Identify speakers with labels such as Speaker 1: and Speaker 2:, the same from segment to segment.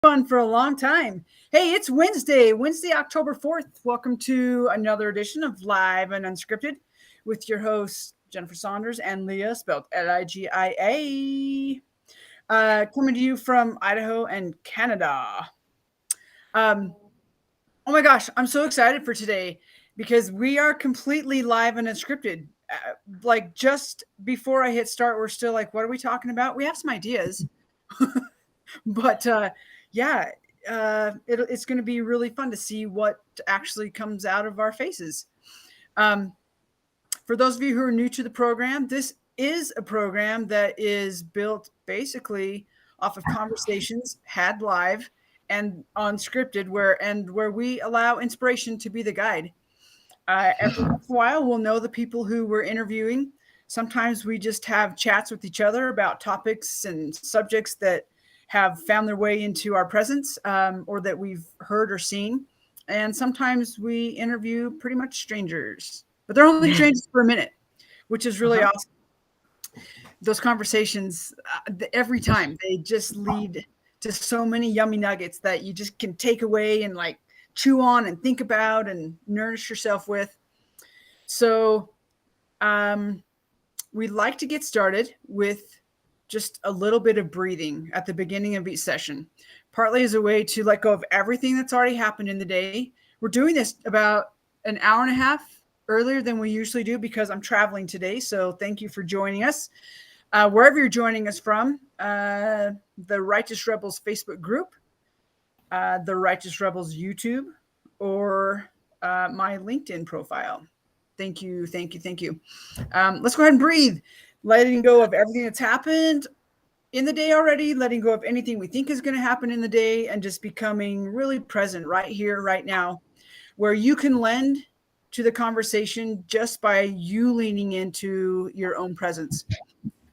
Speaker 1: Fun for a long time. Hey, it's Wednesday, October 4th. Welcome to another edition of Live and Unscripted with your hosts, Jennifer Saunders and Leah, spelled Ligia. Coming to you from Idaho and Canada. Um, oh my gosh, I'm so excited for today because we are completely live and unscripted. Like just before I hit start, we're still like, what are we talking about? We have some ideas, but yeah, it's going to be really fun to see what actually comes out of our faces. Um, for those of you who are new to the program, this is a program that is built basically off of conversations had live and unscripted, where we allow inspiration to be the guide. Every once in a while, we'll know the people who we're interviewing. Sometimes we just have chats with each other about topics and subjects that have found their way into our presence, or that we've heard or seen. And sometimes we interview pretty much strangers, but they're only strangers for a minute, which is really awesome. Those conversations, every time, they just lead to so many yummy nuggets that you just can take away and like chew on and think about and nourish yourself with. So we'd like to get started with just a little bit of breathing at the beginning of each session, partly as a way to let go of everything that's already happened in the day. We're doing this about an hour and a half earlier than we usually do because I'm traveling today. So thank you for joining us. Wherever you're joining us from, the Righteous Rebels Facebook group, the Righteous Rebels YouTube, or my LinkedIn profile. Thank you. Let's go ahead and breathe, letting go of everything that's happened in the day already, letting go of anything we think is going to happen in the day, and just becoming really present right here, right now, where you can lend to the conversation just by you leaning into your own presence.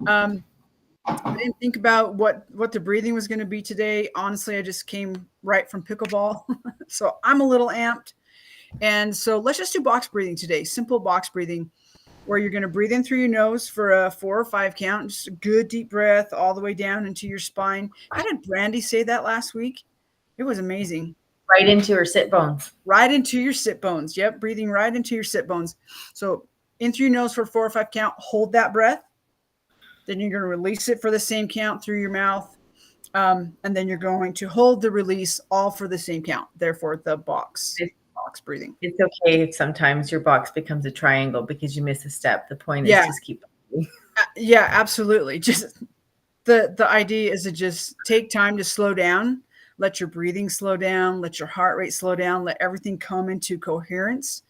Speaker 1: I didn't think about what the breathing was going to be today. Honestly, I just came right from pickleball. So I'm a little amped. And so let's just do box breathing today. Simple box breathing, where you're going to breathe in through your nose for a 4 or 5 count. Just a good deep breath all the way down into your spine. How did Brandy say that last week? It was amazing.
Speaker 2: Right into your sit bones.
Speaker 1: Right into your sit bones. Yep, breathing right into your sit bones. So in through your nose for 4 or 5 count. Hold that breath. Then you're going to release it for the same count through your mouth. And then you're going to hold the release all for the same count. Therefore, the box breathing.
Speaker 2: It's okay if sometimes your box becomes a triangle because you miss a step. The point is just keep
Speaker 1: yeah, absolutely. Just the idea is to just take time to slow down, let your breathing slow down, let your heart rate slow down, let everything come into coherence,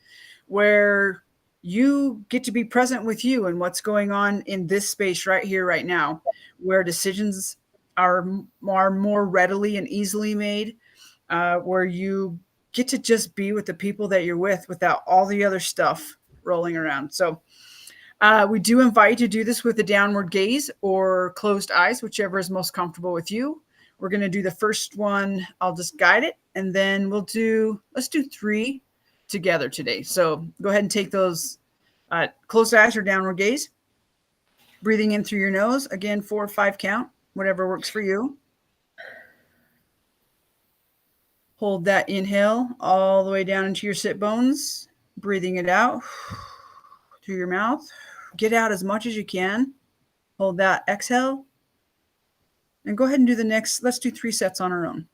Speaker 1: where you get to be present with you and what's going on in this space right here, right now, where decisions are more readily and easily made, where you get to just be with the people that you're with without all the other stuff rolling around. So we do invite you to do this with a downward gaze or closed eyes, whichever is most comfortable with you. We're going to do the first one. I'll just guide it, and then let's do 3 together today. So go ahead and take those closed eyes or downward gaze. Breathing in through your nose. Again, 4 or 5 count, whatever works for you. Hold that inhale all the way down into your sit bones. Breathing it out through your mouth. Get out as much as you can. Hold that exhale. And go ahead and do the next. Let's do 3 sets on our own.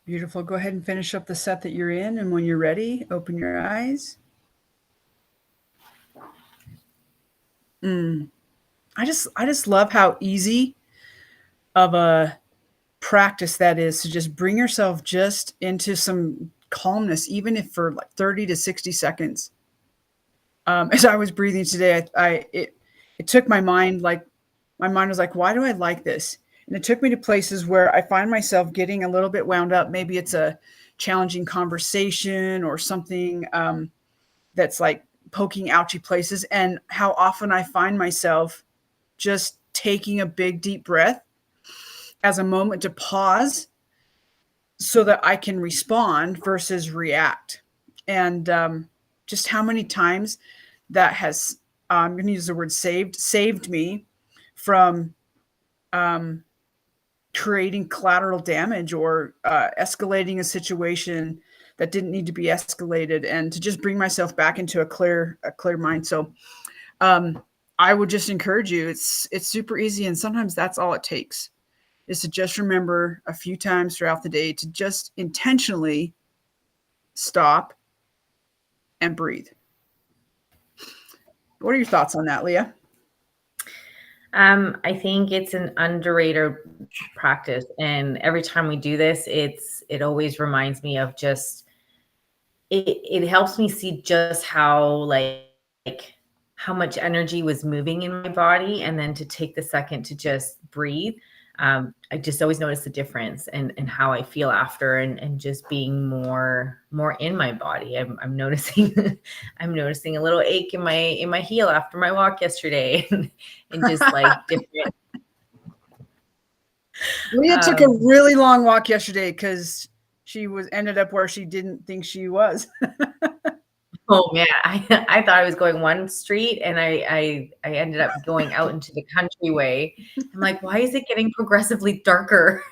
Speaker 1: Beautiful. Go ahead and finish up the set that you're in. And when you're ready, open your eyes. I just love how easy of a practice that is to just bring yourself just into some calmness, even if for like 30 to 60 seconds. As I was breathing today, it took my mind, like my mind was like, why do I like this? And it took me to places where I find myself getting a little bit wound up. Maybe it's a challenging conversation or something that's like poking ouchy places. And how often I find myself just taking a big, deep breath as a moment to pause so that I can respond versus react. And just how many times that has, I'm going to use the word saved me from um, creating collateral damage or escalating a situation that didn't need to be escalated, and to just bring myself back into a clear mind. So um, I would just encourage you. It's super easy, and sometimes that's all it takes is to just remember a few times throughout the day to just intentionally stop and breathe. What are your thoughts on that, Leah?
Speaker 2: I think it's an underrated practice, and every time we do this, it always reminds me of just it helps me see just how how much energy was moving in my body, and then to take the second to just breathe. I just always notice the difference and how I feel after, and just being more in my body. I'm noticing I'm noticing a little ache in my heel after my walk yesterday, and just like different.
Speaker 1: Leah took a really long walk yesterday because she ended up where she didn't think she was.
Speaker 2: Oh man, I thought I was going one street, and I ended up going out into the countryway. I'm like, why is it getting progressively darker?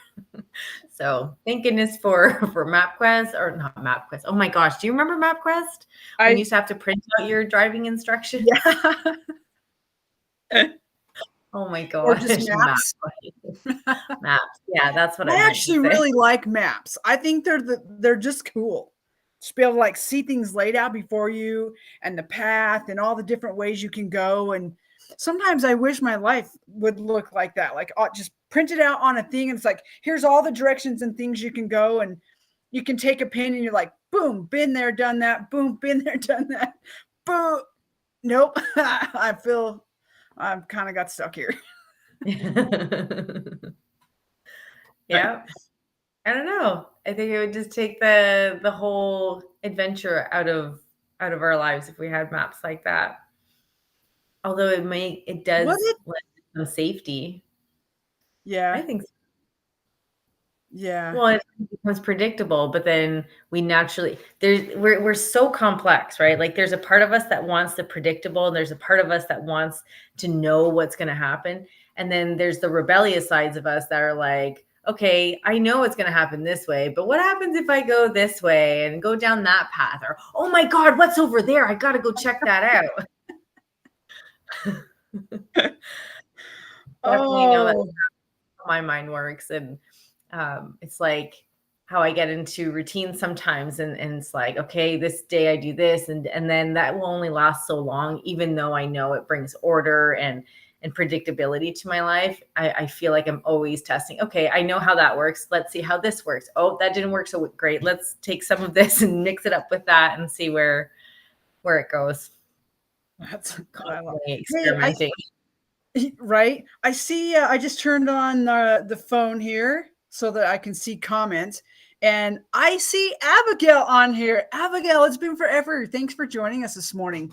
Speaker 2: So thank goodness for MapQuest, or not MapQuest. Oh my gosh, do you remember MapQuest? When you used to have to print out your driving instructions?
Speaker 1: Yeah.
Speaker 2: Oh my
Speaker 1: Or
Speaker 2: gosh,
Speaker 1: just maps.
Speaker 2: Maps. Yeah, that's what I
Speaker 1: I
Speaker 2: meant
Speaker 1: actually
Speaker 2: to say.
Speaker 1: really like maps. I think they're just cool. Just be able to like see things laid out before you and the path and all the different ways you can go. And sometimes I wish my life would look like that. Like just print it out on a thing, and it's like, here's all the directions and things you can go, and you can take a pin and you're like, boom, been there, done that, boom, been there, done that, boom. Nope. I feel I've kind of got stuck here.
Speaker 2: Yeah. I don't know. I think it would just take the whole adventure out of our lives if we had maps like that. Although it
Speaker 1: What
Speaker 2: does
Speaker 1: it?
Speaker 2: lend some safety.
Speaker 1: Yeah.
Speaker 2: I think so.
Speaker 1: Yeah.
Speaker 2: Well, it becomes predictable, but then we're so complex, right? Like there's a part of us that wants the predictable, and there's a part of us that wants to know what's going to happen. And then there's the rebellious sides of us that are like, okay, I know it's going to happen this way, but what happens if I go this way and go down that path? Or, oh my God, what's over there? I got to go check that out. Definitely know that's
Speaker 1: Oh,
Speaker 2: how my mind works. And it's like how I get into routine sometimes, and it's like, okay, this day I do this, and then that will only last so long, even though I know it brings order and predictability to my life. I feel like I'm always testing. Okay, I know how that works. Let's see how this works. Oh, that didn't work so great. Let's take some of this and mix it up with that and see where it goes.
Speaker 1: that's I love.
Speaker 2: Constantly
Speaker 1: Hey,
Speaker 2: experimenting.
Speaker 1: right. I see. I just turned on the phone here so that I can see comments, and I see Abigail on here. Abigail, it's been forever. Thanks for joining us this morning.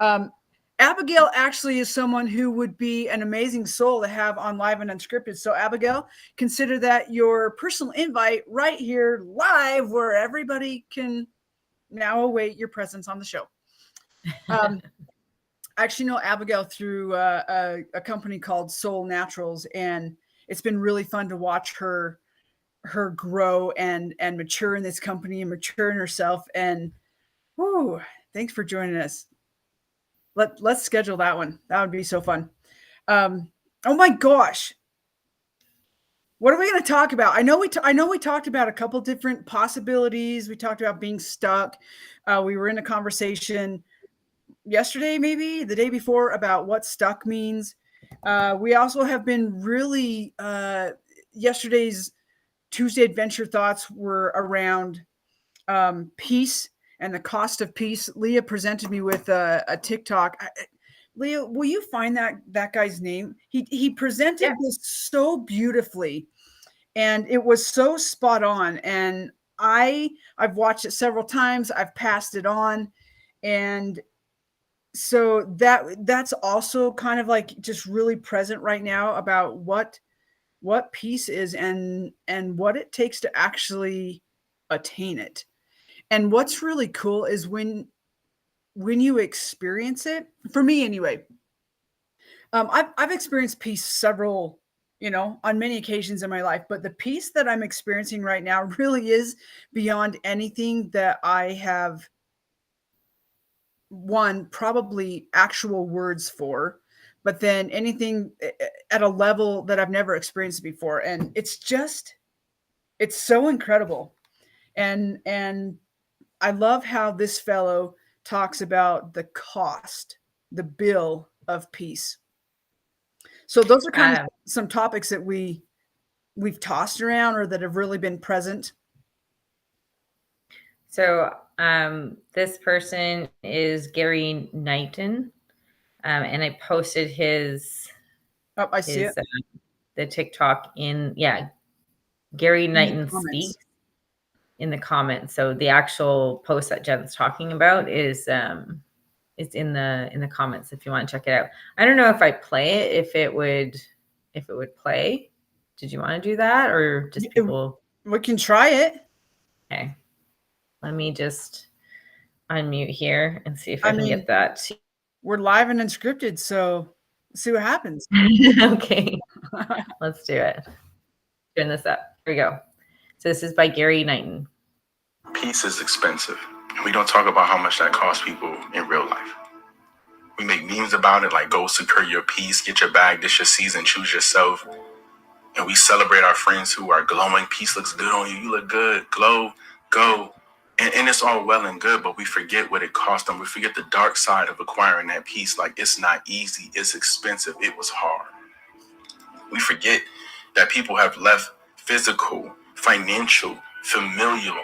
Speaker 1: Um, Abigail actually is someone who would be an amazing soul to have on Live and Unscripted. So, Abigail, consider that your personal invite right here live, where everybody can now await your presence on the show. I actually know Abigail through a company called Soul Naturals, and it's been really fun to watch her grow and mature in this company and mature in herself. And whoo, thanks for joining us. Let's schedule that one. That would be so fun. Oh my gosh, what are we going to talk about? I know we talked about a couple different possibilities. We talked about being stuck. We were in a conversation yesterday, maybe the day before, about what stuck means. We also have been really yesterday's Tuesday adventure thoughts were around peace and the cost of peace. Leah presented me with a TikTok. Leah, will you find that guy's name? He presented
Speaker 2: Yeah.
Speaker 1: this so beautifully, and it was so spot on. And I've watched it several times. I've passed it on, and so that's also kind of like just really present right now about what peace is and what it takes to actually attain it. And what's really cool is when you experience it, for me anyway, I've experienced peace several, on many occasions in my life, but the peace that I'm experiencing right now really is beyond anything that I have, one, probably actual words for, but then anything at a level that I've never experienced before. And it's so incredible. And I love how this fellow talks about the cost, the bill of peace. So those are kind of
Speaker 2: Um,
Speaker 1: some topics that we've tossed around or that have really been present.
Speaker 2: so this person is Gary Knighton, and I posted
Speaker 1: Oh, I see it
Speaker 2: his the TikTok Gary
Speaker 1: in the
Speaker 2: Knighton
Speaker 1: comments.
Speaker 2: speaks in the comments. So the actual post that Jen's talking about is it's in the comments if you want to check it out. I don't know if I play it, if it would play. Did you want to do that, or just people?
Speaker 1: We can try it.
Speaker 2: Okay, let me just unmute here and see if I
Speaker 1: I
Speaker 2: can
Speaker 1: mean,
Speaker 2: get that.
Speaker 1: we're live and unscripted, so let's see what happens.
Speaker 2: Okay, let's do it. Turn this up. Here we go. So this is by Gary Knighton.
Speaker 3: Peace is expensive. We don't talk about how much that costs people in real life. We make memes about it, like go secure your peace, get your bag, this your season, choose yourself. And we celebrate our friends who are glowing. Peace looks good on you. You look good. Glow, go. And it's all well and good, but we forget what it cost them. We forget the dark side of acquiring that peace. Like, it's not easy. It's expensive. It was hard. We forget that people have left physical, financial, familial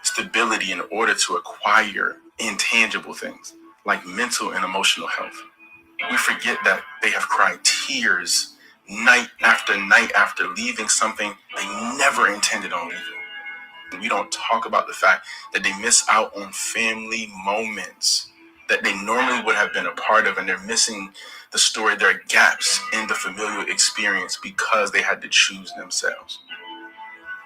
Speaker 3: stability in order to acquire intangible things like mental and emotional health. We forget that they have cried tears night after leaving something they never intended on leaving. We don't talk about the fact that they miss out on family moments that they normally would have been a part of, and they're missing the story. There are gaps in the familial experience because they had to choose themselves.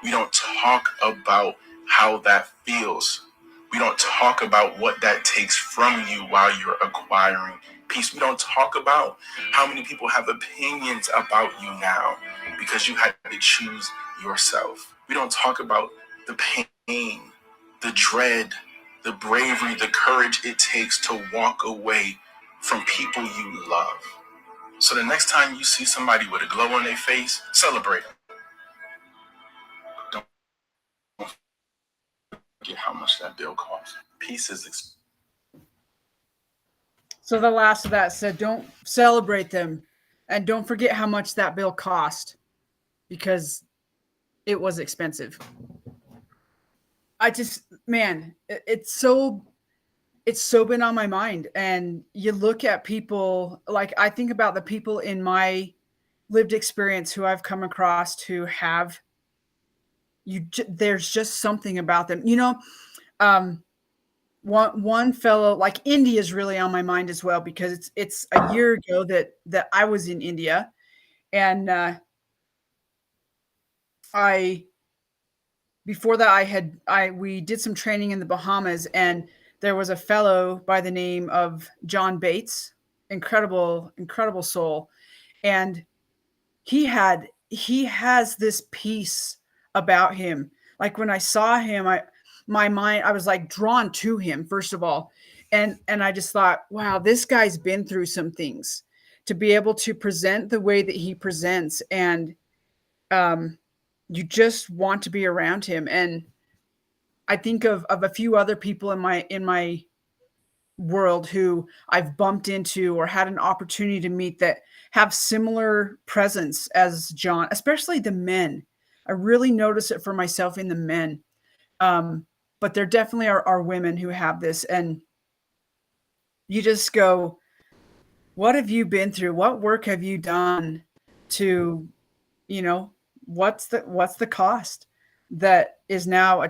Speaker 3: We don't talk about how that feels. We don't talk about what that takes from you while you're acquiring peace. We don't talk about how many people have opinions about you now because you had to choose yourself. We don't talk about the pain, the dread, the bravery, the courage it takes to walk away from people you love. So the next time you see somebody with a glow on their face, celebrate them. Don't forget how much that bill costs. Peace is
Speaker 1: So the last of that said, don't celebrate them, and don't forget how much that bill cost, because it was expensive. I just, man, it's so been on my mind. And you look at people, like I think about the people in my lived experience who I've come across who have there's just something about them, um one fellow, like India is really on my mind as well, because it's a year ago that I was in India. And I before that we did some training in the Bahamas, and there was a fellow by the name of John Bates, incredible soul. And he has this peace about him. Like when I saw him, I was like drawn to him, first of all. And I just thought, wow, this guy's been through some things to be able to present the way that he presents. And you just want to be around him. And I think of a few other people in my world who I've bumped into or had an opportunity to meet that have similar presence as John, especially the men. I really notice it for myself in the men. But there definitely are women who have this, and you just go, what have you been through? What work have you done to, you know, what's the cost that is now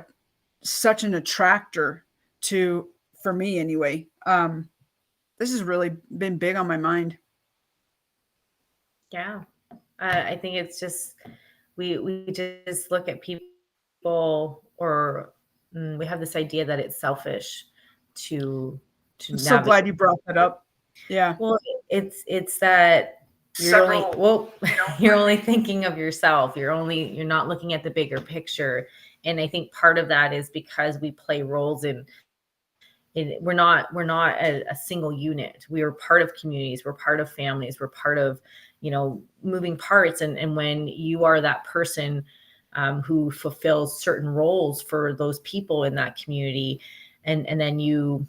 Speaker 1: such an attractor to, for me anyway. This has really been big on my mind.
Speaker 2: Yeah. I think it's just, we just look at people, or we have this idea that it's selfish to
Speaker 1: I'm so glad you brought that up. Yeah.
Speaker 2: Well, it's that you're only thinking of yourself. You're not looking at the bigger picture. And I think part of that is because we play roles in we're not a single unit. We are part of communities, we're part of families, we're part of, moving parts. And when you are that person who fulfills certain roles for those people in that community, and then you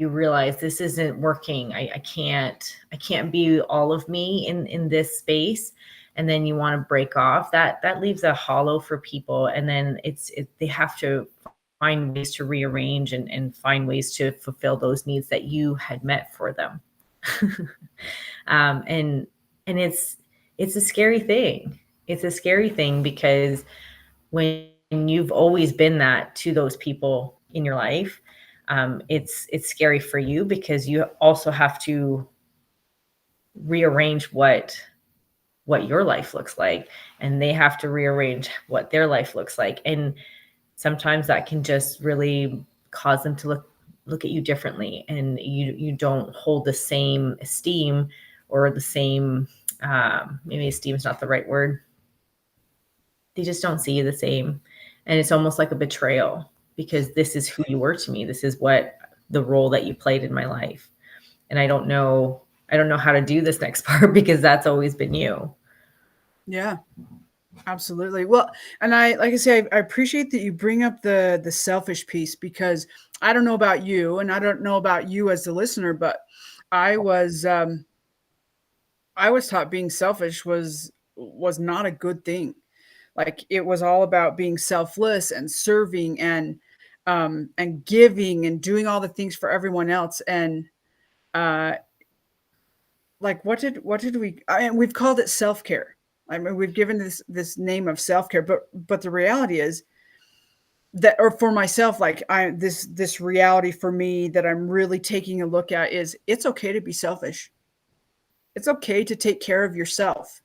Speaker 2: realize this isn't working. I can't be all of me in this space. And then you want to break off, that leaves a hollow for people. And then they have to find ways to rearrange and find ways to fulfill those needs that you had met for them. And it's a scary thing. It's a scary thing because when you've always been that to those people in your life, it's scary for you because you also have to rearrange what your life looks like, and they have to rearrange what their life looks like. And sometimes that can just really cause them to look at you differently, and you don't hold the same esteem, or the same, maybe esteem is not the right word. They just don't see you the same. And it's almost like a betrayal, because this is who you were to me. This is what the role that you played in my life. And I don't know how to do this next part, because that's always been you.
Speaker 1: Yeah, absolutely. Well, and I appreciate that you bring up the selfish piece, because I don't know about you, and I don't know about you as the listener, but I was taught being selfish was not a good thing. Like, it was all about being selfless and serving and giving and doing all the things for everyone else. And like, what did we? We've called it self-care. I mean, we've given this name of self-care, but the reality is that, or for myself, like, this reality for me that I'm really taking a look at is, it's okay to be selfish. It's okay to take care of yourself,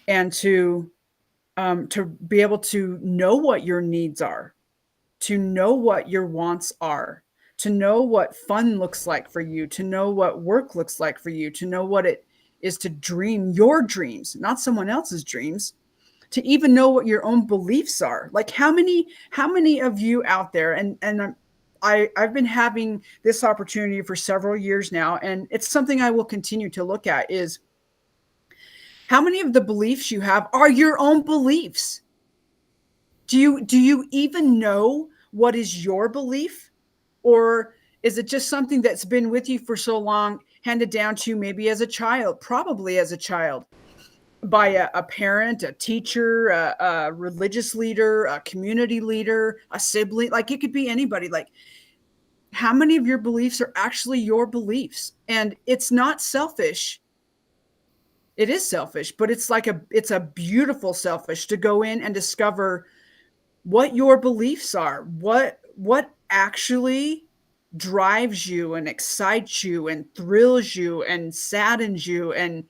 Speaker 1: and to be able to know what your needs are, to know what your wants are, to know what fun looks like for you, to know what work looks like for you, to know what it is to dream your dreams, not someone else's dreams, to even know what your own beliefs are. Like, how many of you out there, and I've been having this opportunity for several years now, and it's something I will continue to look at, is how many of the beliefs you have are your own beliefs? Do you even know what is your belief? Or is it just something that's been with you for so long, handed down to you maybe as a child, probably as a child, by a parent, a teacher, a religious leader, a community leader, a sibling? Like, it could be anybody. Like, how many of your beliefs are actually your beliefs? And it's not selfish. It is selfish, but it's a beautiful selfish to go in and discover what your beliefs are, what actually drives you and excites you and thrills you and saddens you and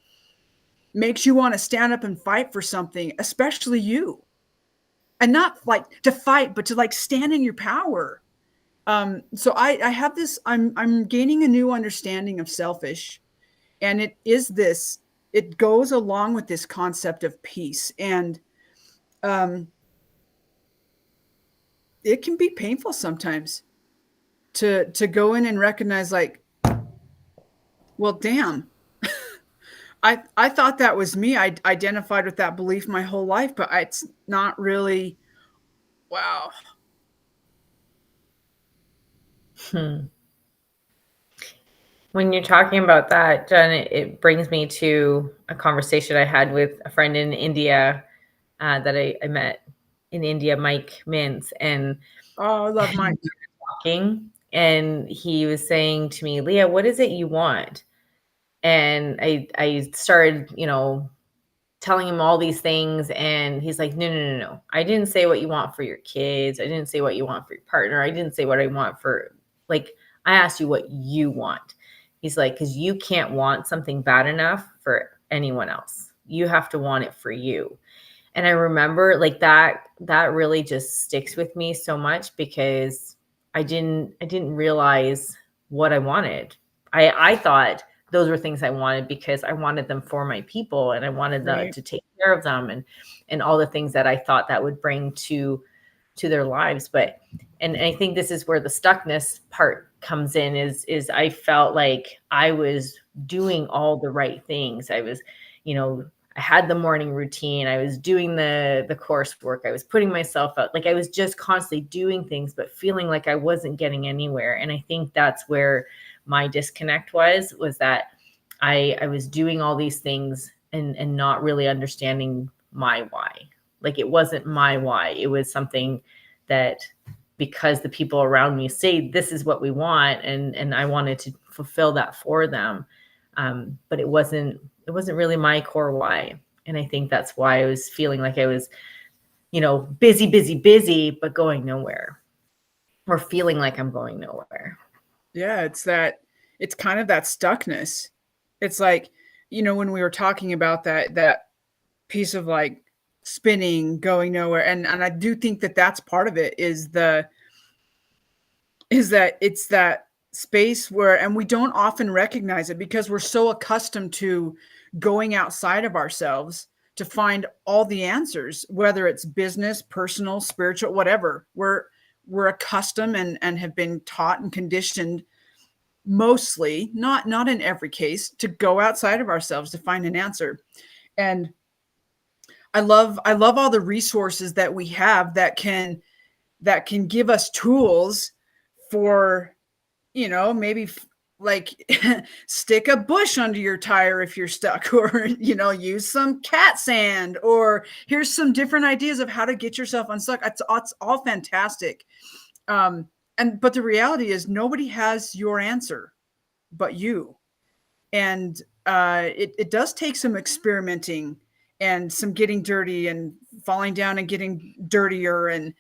Speaker 1: makes you want to stand up and fight for something, especially you. And not like to fight, but to like stand in your power. So I have this, I'm gaining a new understanding of selfish. And it goes along with this concept of peace. And it can be painful sometimes to go in and recognize, like, well, damn, I thought that was me. I identified with that belief my whole life, but it's not really. Wow.
Speaker 2: When you're talking about that, Jen, it brings me to a conversation I had with a friend in India that I met in India, Mike Mintz. And
Speaker 1: Oh, I love Mike.
Speaker 2: Talking, and he was saying to me, Leah, what is it you want? And I started, telling him all these things, and he's like, no. I didn't say what you want for your kids. I didn't say what you want for your partner. I didn't say what I want for, like, I asked you what you want. He's like, because you can't want something bad enough for anyone else. You have to want it for you. And I remember like that really just sticks with me so much, because I didn't realize what I wanted. I thought those were things I wanted because I wanted them for my people, and I wanted
Speaker 1: Right.
Speaker 2: to take care of them, and all the things that I thought that would bring to their lives. But and I think this is where the stuckness part comes in, is I felt like I was doing all the right things. I was, I had the morning routine. I was doing the coursework. I was putting myself out. Like I was just constantly doing things, but feeling like I wasn't getting anywhere. And I think that's where my disconnect was that I was doing all these things and not really understanding my why. Like it wasn't my why. It was something that, because the people around me say this is what we want, and I wanted to fulfill that for them. But it wasn't really my core why. And I think that's why I was feeling like I was, busy, but going nowhere, or feeling like I'm going nowhere.
Speaker 1: Yeah, it's kind of that stuckness. It's like, when we were talking about that piece of like spinning, going nowhere, and I do think that that's part of it, is that it's that space where, and we don't often recognize it because we're so accustomed to going outside of ourselves to find all the answers, whether it's business, personal, spiritual, whatever. We're accustomed and have been taught and conditioned, mostly, not in every case, to go outside of ourselves to find an answer. And I love all the resources that we have that can give us tools for, maybe like stick a bush under your tire if you're stuck, or, use some cat sand, or here's some different ideas of how to get yourself unstuck. It's all fantastic. But the reality is nobody has your answer but you. And it does take some experimenting and some getting dirty and falling down and getting dirtier. And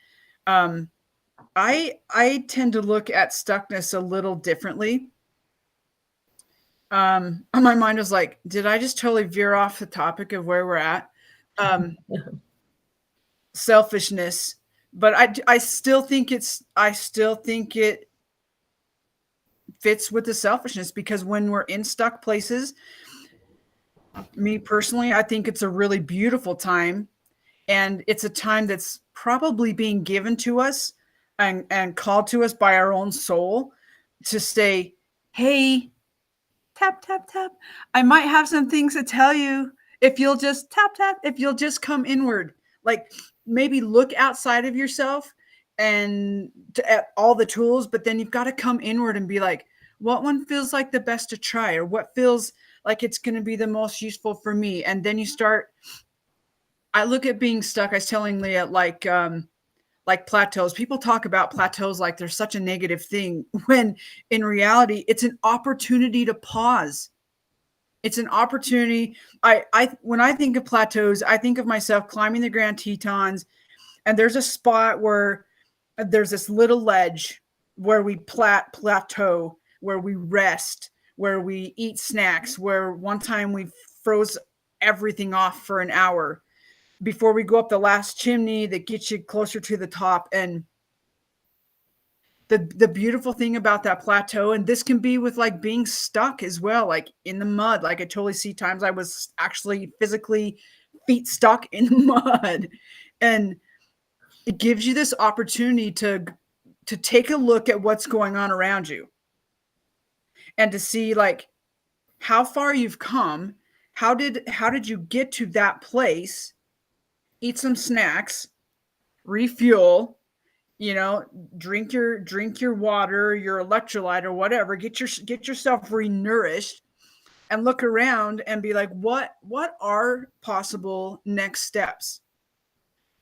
Speaker 1: I tend to look at stuckness a little differently. My mind was like, did I just totally veer off the topic of where we're at? Selfishness. But I still think it fits with the selfishness, because when we're in stuck places, me personally, I think it's a really beautiful time. And it's a time that's probably being given to us and called to us by our own soul to say, hey, tap, tap, tap. I might have some things to tell you. If you'll just tap, tap, if you'll just come inward, like maybe look outside of yourself and at all the tools, but then you've got to come inward and be like, what one feels like the best to try, or what feels like it's going to be the most useful for me. And then you start, I look at being stuck. I was telling Leah, like plateaus. People talk about plateaus like they're such a negative thing, when in reality, it's an opportunity to pause. It's an opportunity. When I think of plateaus, I think of myself climbing the Grand Tetons, and there's a spot where there's this little ledge where we plateau, where we rest, where we eat snacks, where one time we froze everything off for an hour before we go up the last chimney that gets you closer to the top. And the beautiful thing about that plateau, and this can be with like being stuck as well, like in the mud. Like I totally see times I was actually physically feet stuck in the mud, and it gives you this opportunity to take a look at what's going on around you and to see like how far you've come. How did you get to that place? Eat some snacks, refuel, drink your water, your electrolyte or whatever, get yourself renourished, and look around and be like, what are possible next steps?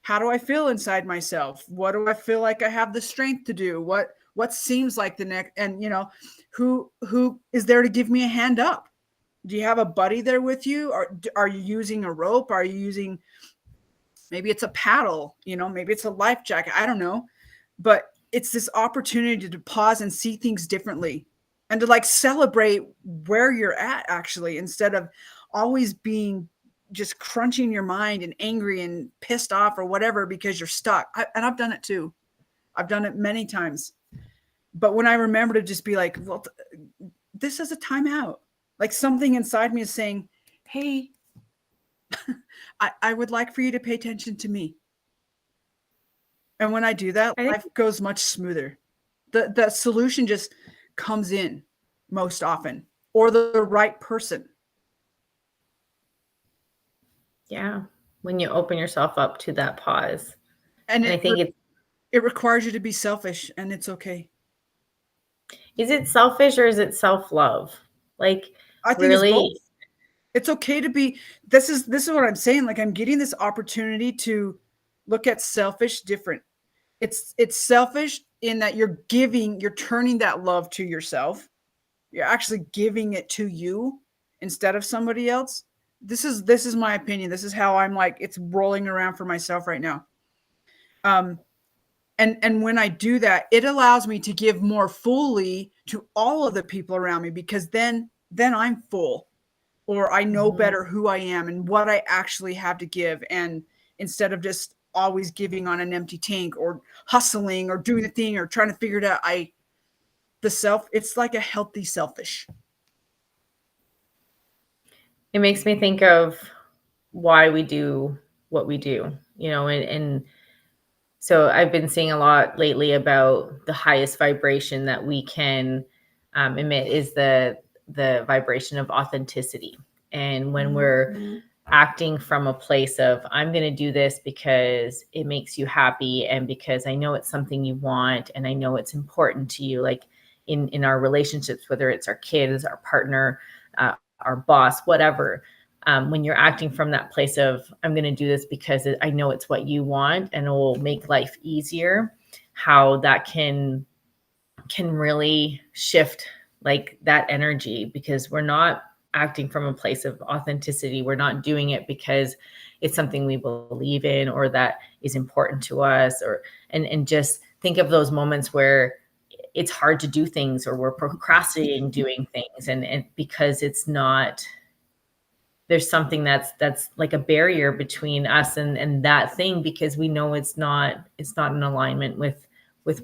Speaker 1: How do I feel inside myself? What do I feel like I have the strength to do? What seems like the next, and who is there to give me a hand up? Do you have a buddy there with you? Or are you using a rope? Are you using, maybe it's a paddle, maybe it's a life jacket. I don't know. But it's this opportunity to pause and see things differently and to like celebrate where you're at actually, instead of always being just crunching your mind and angry and pissed off or whatever because you're stuck. And I've done it too. I've done it many times. But when I remember to just be like, well, this is a timeout. Like something inside me is saying, hey, I would like for you to pay attention to me. And when I do that, life goes much smoother. The solution just comes in most often, or the right person.
Speaker 2: Yeah. When you open yourself up to that pause.
Speaker 1: And
Speaker 2: I think
Speaker 1: it requires you to be selfish, and it's okay.
Speaker 2: Is it selfish or is it self-love? Like,
Speaker 1: I think
Speaker 2: really,
Speaker 1: it's both. It's okay to be, this is what I'm saying. Like, I'm getting this opportunity to look at selfish different. It's selfish in that you're turning that love to yourself. You're actually giving it to you instead of somebody else. This is my opinion. This is how I'm like, it's rolling around for myself right now. And when I do that, it allows me to give more fully to all of the people around me, because then I'm full, or I know better who I am and what I actually have to give. And instead of just always giving on an empty tank or hustling or doing the thing or trying to figure it out, it's like a healthy selfish.
Speaker 2: it makes me think of why we do what we do, and so I've been seeing a lot lately about the highest vibration that we can emit is the vibration of authenticity. And when we're acting from a place of, I'm going to do this because it makes you happy and because I know it's something you want and I know it's important to you, like in our relationships, whether it's our kids, our partner, our boss, whatever. When you're acting from that place of, I'm going to do this because I know it's what you want and it will make life easier, how that can really shift like that energy, because we're not acting from a place of authenticity. We're not doing it because it's something we believe in or that is important to us, and just think of those moments where it's hard to do things or we're procrastinating doing things, and because it's not, there's something that's like a barrier between us and that thing, because we know it's not in alignment with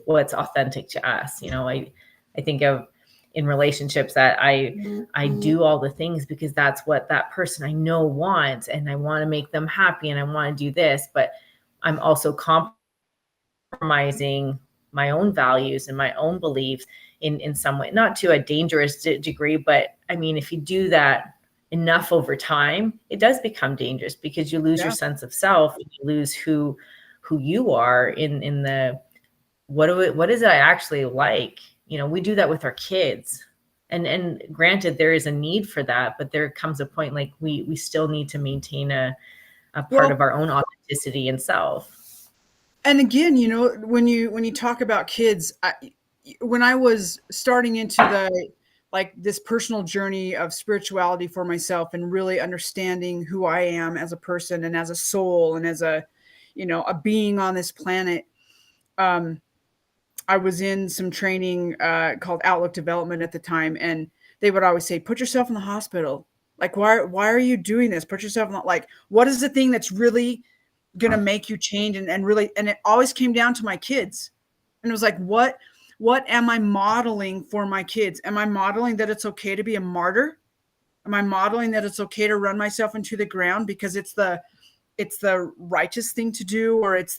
Speaker 2: what's authentic to us. I think of in relationships that I do all the things because that's what that person I know wants, and I want to make them happy and I want to do this, but I'm also compromising my own values and my own beliefs in some way, not to a dangerous degree, but I mean, if you do that enough over time, it does become dangerous, because you lose your sense of self, and you lose who you are in the, what is it I actually like? We do that with our kids, and granted there is a need for that, but there comes a point like we still need to maintain a part of our own authenticity and self.
Speaker 1: And again, when you talk about kids, when I was starting into the, like, this personal journey of spirituality for myself and really understanding who I am as a person and as a soul and as a being on this planet, I was in some training called Outlook Development at the time, and they would always say, put yourself in the hospital. Like, why are you doing this? Put yourself in like, what is the thing that's really going to make you change? And really, and it always came down to my kids. And it was like, what am I modeling for my kids? Am I modeling that it's okay to be a martyr? Am I modeling that it's okay to run myself into the ground because it's the righteous thing to do, or it's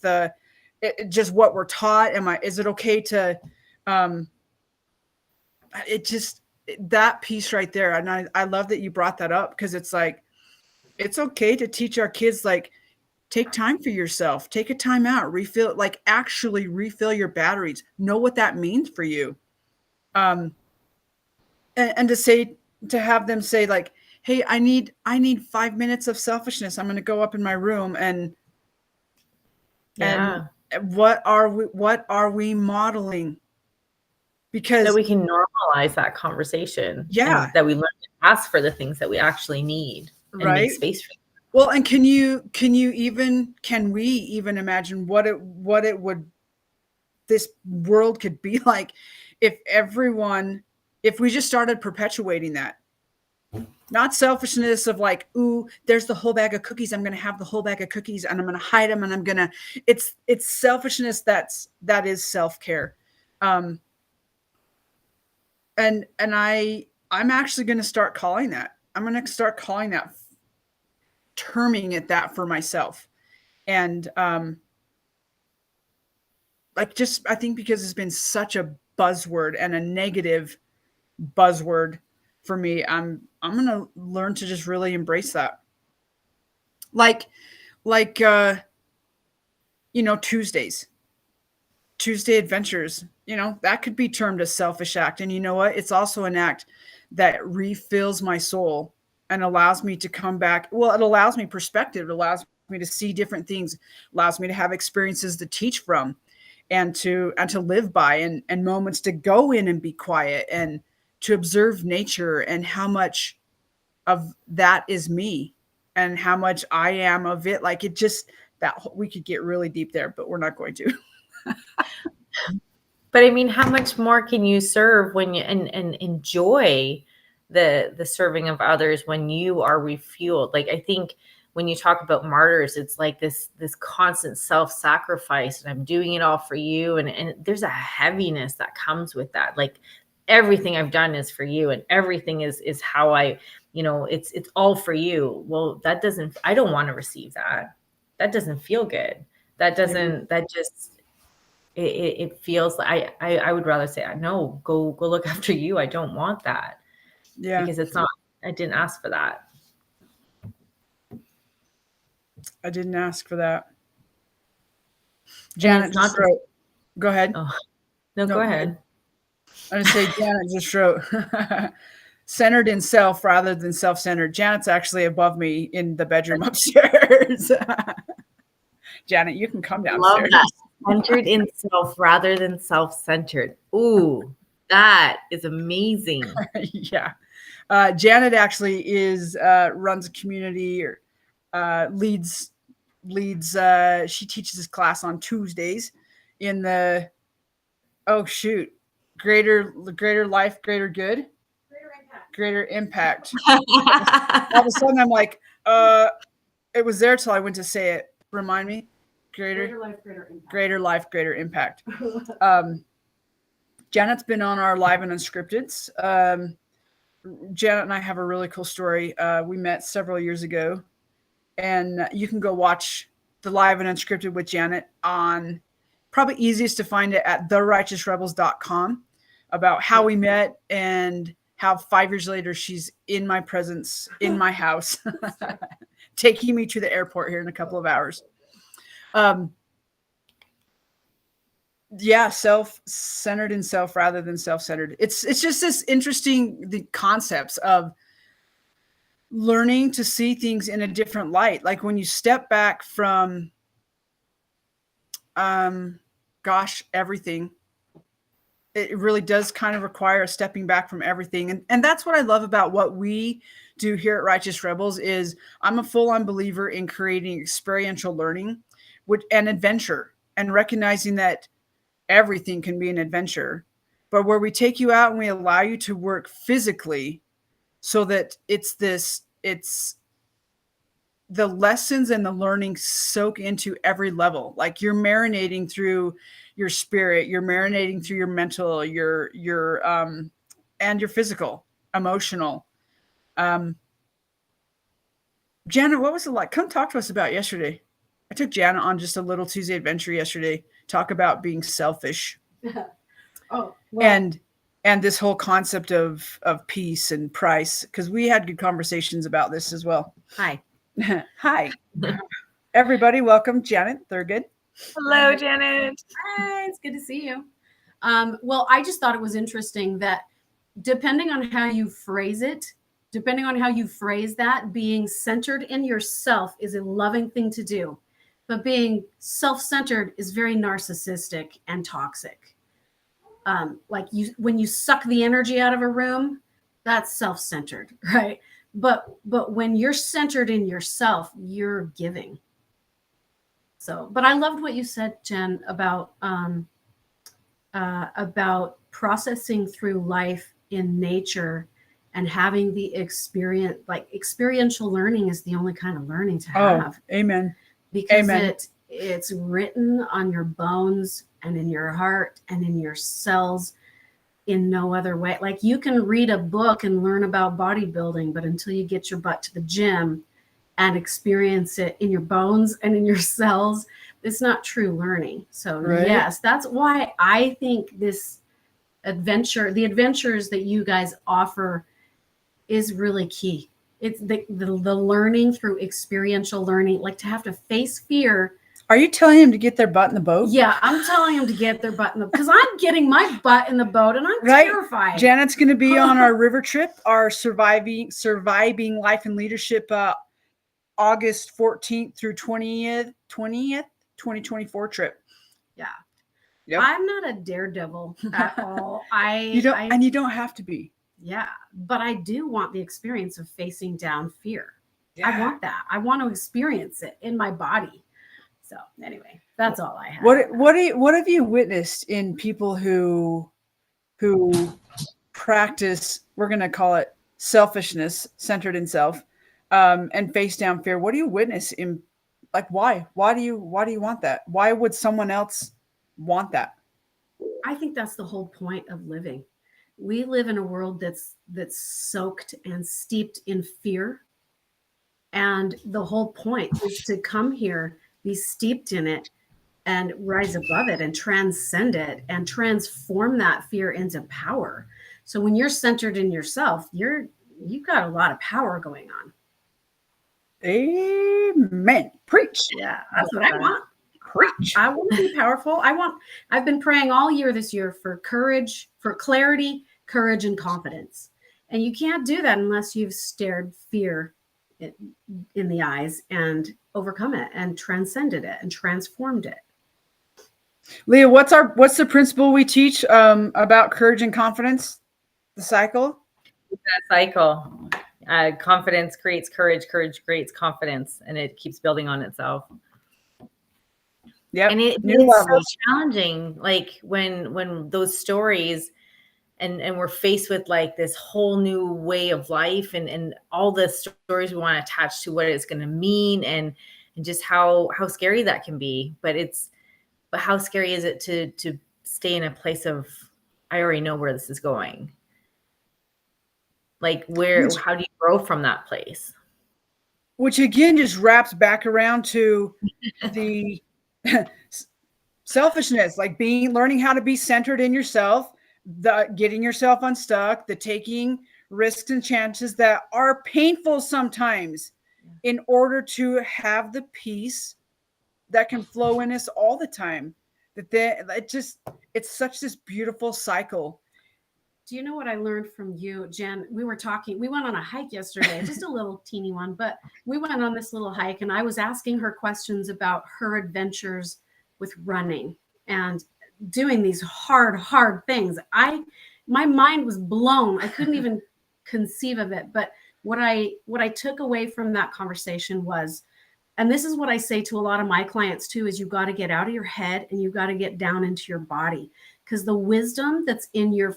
Speaker 1: just what we're taught? Is it okay to, that piece right there. And I love that you brought that up, because it's like, it's okay to teach our kids, like, take time for yourself, take a time out, actually refill your batteries, know what that means for you. And to have them say, like, hey, I need 5 minutes of selfishness. I'm going to go up in my room and what are we modeling? because
Speaker 2: that we can normalize that conversation.
Speaker 1: Yeah.
Speaker 2: And that we learn to ask for the things that we actually need and
Speaker 1: Right.
Speaker 2: make space for them.
Speaker 1: Well, and can we even imagine what it would, this world could be like if we just started perpetuating that? Not selfishness of like, ooh, there's the whole bag of cookies, I'm going to have the whole bag of cookies and I'm going to hide them, and it's selfishness that is self-care. And I'm actually going to start calling that. I'm going to start calling that, terming it that for myself. And I think because it's been such a buzzword and a negative buzzword for me, I'm going to learn to just really embrace that. Like Tuesday adventures, that could be termed a selfish act. And you know what? It's also an act that refills my soul and allows me to come back. Well, it allows me perspective. It allows me to see different things, allows me to have experiences to teach from and to live by, and moments to go in and be quiet and to observe nature, and how much of that is me and how much I am of it. Like it just, that we could get really deep there, but we're not going to.
Speaker 2: But I mean, how much more can you serve when you and enjoy the serving of others when you are refueled? Like, I think when you talk about martyrs, it's like this constant self-sacrifice, and I'm doing it all for you. And there's a heaviness that comes with that. Like, everything I've done is for you, and everything is how I, it's all for you. Well, I don't want to receive that. That doesn't feel good. It feels like I would rather say, no, go look after you. I don't want that.
Speaker 1: Yeah.
Speaker 2: Because it's not, I didn't ask for that.
Speaker 1: I didn't ask for that. Janet just wrote, go ahead.
Speaker 2: Oh, no, go ahead.
Speaker 1: I'm going to say Janet just wrote, centered in self rather than self-centered. Janet's actually above me in the bedroom upstairs. Janet, you can come downstairs.
Speaker 2: Love that. Centered in self rather than self-centered. Ooh, that is amazing.
Speaker 1: Yeah. Janet actually runs a community, or leads. She teaches this class on Tuesdays in the, greater life, greater good, greater impact. All of a sudden I'm like, it was there till I went to say it. Remind me. Greater life, greater impact. Janet's been on our Live and Unscripted. Janet and I have a really cool story. We met several years ago, and you can go watch the Live and Unscripted with Janet on, probably easiest to find it at therighteousrebels.com, about how we met and how 5 years later she's in my presence in my house, taking me to the airport here in a couple of hours. Yeah, self-centered in self rather than self-centered. It's just this interesting, the concepts of learning to see things in a different light. Like when you step back from, everything, it really does kind of require a stepping back from everything. And that's what I love about what we do here at Righteous Rebels. Is I'm a full-on believer in creating experiential learning and adventure, and recognizing that everything can be an adventure, but where we take you out and we allow you to work physically, so that it's the lessons and the learning soak into every level. Like you're marinating through your spirit, you're marinating through your mental, your and your physical, emotional. Janet, what was it like? Come talk to us about yesterday. I took Janet on just a little Tuesday adventure yesterday. Talk about being selfish. And this whole concept of peace and price, because we had good conversations about this as well.
Speaker 2: Hi.
Speaker 1: Hi. Everybody, welcome Janet Thurgood.
Speaker 2: Hello, Janet.
Speaker 4: Hi, it's good to see you. Well, I just thought it was interesting that depending on how you phrase it, depending on how you phrase that, being centered in yourself is a loving thing to do. But being self-centered is very narcissistic and toxic. like when you suck the energy out of a room, that's self-centered, right? But when you're centered in yourself, you're giving. So, but I loved what you said, Jen, about processing through life in nature and having the experience. Like experiential learning is the only kind of learning to have.
Speaker 1: Amen.
Speaker 4: Because
Speaker 1: Amen.
Speaker 4: it's written on your bones and in your heart and in your cells in no other way. Like you can read a book and learn about bodybuilding, but until you get your butt to the gym and experience it in your bones and in your cells, it's not true learning. So
Speaker 1: Right.
Speaker 4: yes, that's why I think this adventure, the adventures that you guys offer, is really key. It's the learning through experiential learning, like to have to face fear.
Speaker 1: Are you telling him to get their butt in the boat?
Speaker 4: Yeah, I'm telling him to get their butt in the, because I'm getting my butt in the boat and I'm
Speaker 1: Right.
Speaker 4: terrified.
Speaker 1: Janet's going to be on our river trip, our surviving life and leadership, August 14th through 20th, 2024 trip.
Speaker 4: Yeah.
Speaker 1: Yep.
Speaker 4: I'm not a daredevil at all.
Speaker 1: You don't have to be.
Speaker 4: Yeah, but I do want the experience of facing down fear.
Speaker 1: Yeah.
Speaker 4: I want that. I want to experience it in my body. So anyway, that's all I have.
Speaker 1: What have you witnessed in people who practice, we're going to call it selfishness, centered in self, and face down fear? What do you witness in, like, why do you want that? Why would someone else want that?
Speaker 4: I think that's the whole point of living. We live in a world that's soaked and steeped in fear. And the whole point is to come here, be steeped in it, and rise above it and transcend it and transform that fear into power. So when you're centered in yourself, you've got a lot of power going on.
Speaker 1: Amen. Preach.
Speaker 4: Yeah, that's what I want.
Speaker 1: Preach.
Speaker 4: I want to be powerful. I've been praying all year this year for courage, for clarity, courage, and confidence. And you can't do that unless you've stared fear in the eyes and overcome it and transcended it and transformed it.
Speaker 1: Leah, what's the principle we teach about courage and confidence? The cycle?
Speaker 2: That cycle. Confidence creates courage, courage creates confidence, and it keeps building on itself.
Speaker 1: Yeah,
Speaker 2: and it's so challenging, like when those stories and we're faced with like this whole new way of life and all the stories we want to attach to what it's going to mean and just how scary that can be. But how scary is it to stay in a place of, I already know where this is going. Like how do you grow from that place?
Speaker 1: Which again just wraps back around to the selfishness, like learning how to be centered in yourself, the getting yourself unstuck, the taking risks and chances that are painful sometimes in order to have the peace that can flow in us all the time. It's such this beautiful cycle.
Speaker 4: Do you know what I learned from you, Jen? We went on a hike yesterday, just a little teeny one, but we went on this little hike and I was asking her questions about her adventures with running and doing these hard things. My mind was blown. I couldn't even conceive of it. But what I took away from that conversation was, and this is what I say to a lot of my clients too, is you got to get out of your head and you got to get down into your body, because the wisdom that's in your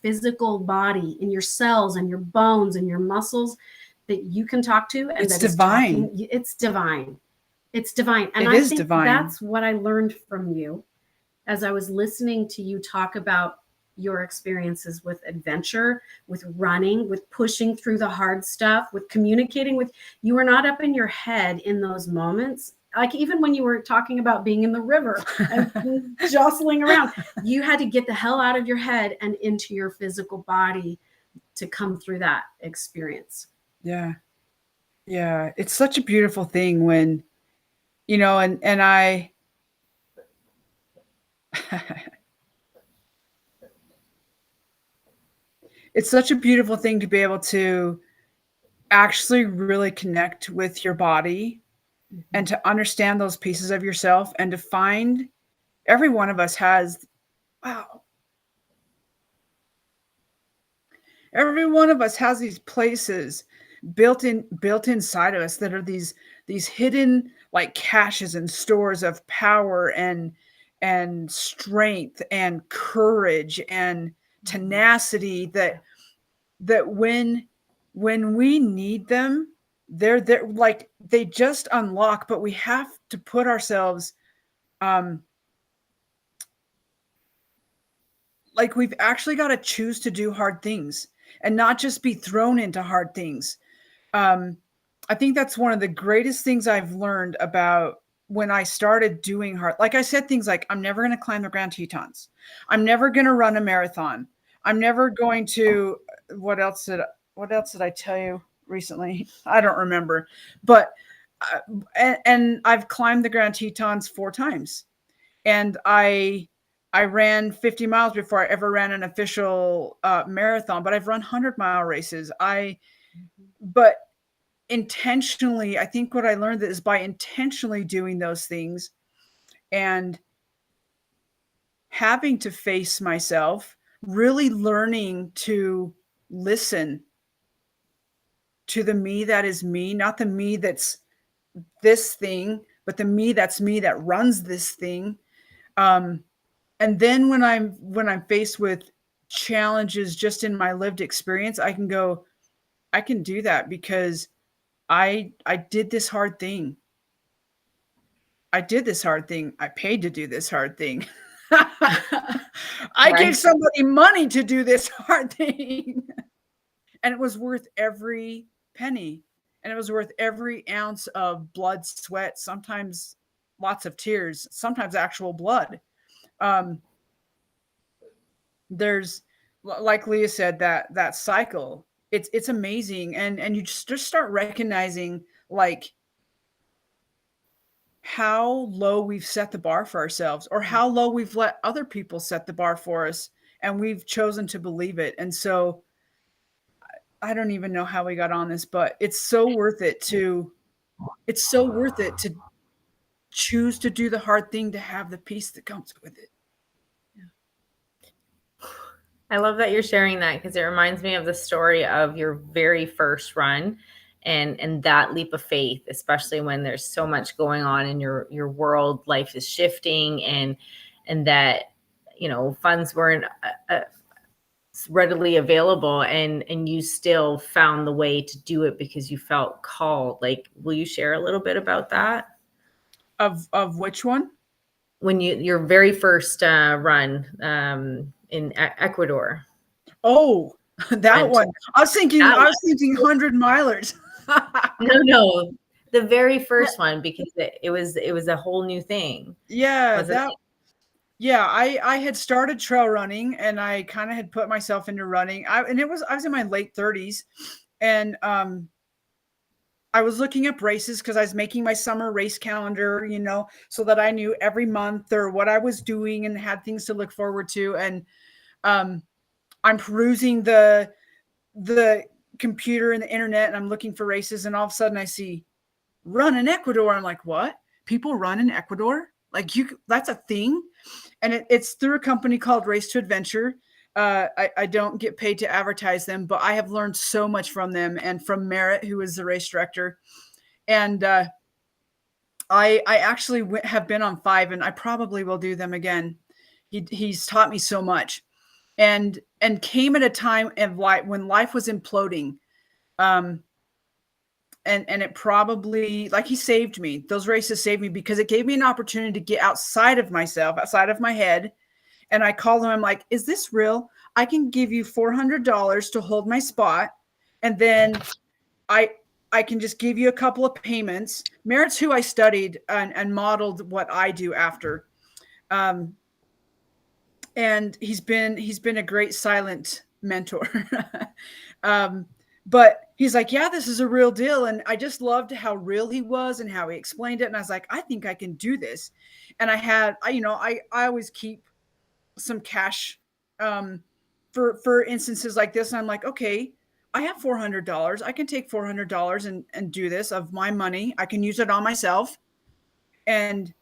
Speaker 4: physical body, in your cells and your bones and your muscles that you can talk to, and
Speaker 1: it's divine.
Speaker 4: It's divine. It's divine. And I think that's what I learned from you as I was listening to you talk about your experiences with adventure, with running, with pushing through the hard stuff, with communicating with, you were not up in your head in those moments. Like even when you were talking about being in the river and jostling around, you had to get the hell out of your head and into your physical body to come through that experience.
Speaker 1: Yeah. Yeah. It's such a beautiful thing when, and I, it's such a beautiful thing to be able to actually really connect with your body and to understand those pieces of yourself and to find every one of us has, wow, Every one of us has these places built inside of us that are these hidden like caches and stores of power and strength and courage and tenacity that when we need them, they're there, like they just unlock, but we have to put ourselves like we've actually got to choose to do hard things and not just be thrown into hard things. I think that's one of the greatest things I've learned about when I started doing hard. Like I said, things like, I'm never going to climb the Grand Tetons. I'm never going to run a marathon. I'm never going to, what else did I tell you recently? I don't remember, but, and I've climbed the Grand Tetons 4 times, and I ran 50 miles before I ever ran an official marathon, but I've run 100-mile races. But intentionally, I think what I learned is by intentionally doing those things and having to face myself, really learning to listen to the me that is me, not the me that's this thing, but the me that's me that runs this thing. And then when I'm faced with challenges just in my lived experience, I can go, I can do that because I did this hard thing. I did this hard thing. I paid to do this hard thing. I gave somebody money to do this hard thing. And it was worth every penny. And it was worth every ounce of blood, sweat, sometimes lots of tears, sometimes actual blood. There's, like Leah said, that cycle. It's amazing. And you just start recognizing like how low we've set the bar for ourselves, or how low we've let other people set the bar for us, and we've chosen to believe it. And so I don't even know how we got on this, but it's so worth it to choose to do the hard thing, to have the peace that comes with it.
Speaker 2: I love that you're sharing that, because it reminds me of the story of your very first run and that leap of faith, especially when there's so much going on in your world, life is shifting, and that, you know, funds weren't readily available, and you still found the way to do it because you felt called. Like, will you share a little bit about that?
Speaker 1: Of which one?
Speaker 2: When your very first run in Ecuador.
Speaker 1: Oh, that one. I was thinking 100 milers.
Speaker 2: No, the very first one, because it was a whole new thing.
Speaker 1: Yeah, I had started trail running, and I kind of had put myself into running. I was in my late 30s, and I was looking up races because I was making my summer race calendar, you know, so that I knew every month or what I was doing and had things to look forward to. And I'm perusing the computer and the internet, and I'm looking for races, and all of a sudden I see run in Ecuador. I'm like, what? People run in Ecuador? Like, that's a thing? And it's through a company called Race to Adventure. I don't get paid to advertise them, but I have learned so much from them, and from Merritt, who is the race director. And I actually have been on 5, and I probably will do them again. He's taught me so much, and came at a time of life when life was imploding. And it probably, like, he saved me. Those races saved me because it gave me an opportunity to get outside of myself, outside of my head. And I called him. I'm like, is this real? I can give you $400 to hold my spot. And then I can just give you a couple of payments. Merritt's who I studied and modeled what I do after. And he's been a great silent mentor. But he's like, yeah, this is a real deal. And I just loved how real he was and how he explained it. And I was like, I think I can do this. And I always keep some cash for instances like this. And I'm like, okay, I have $400. I can take $400 and do this of my money. I can use it on myself. And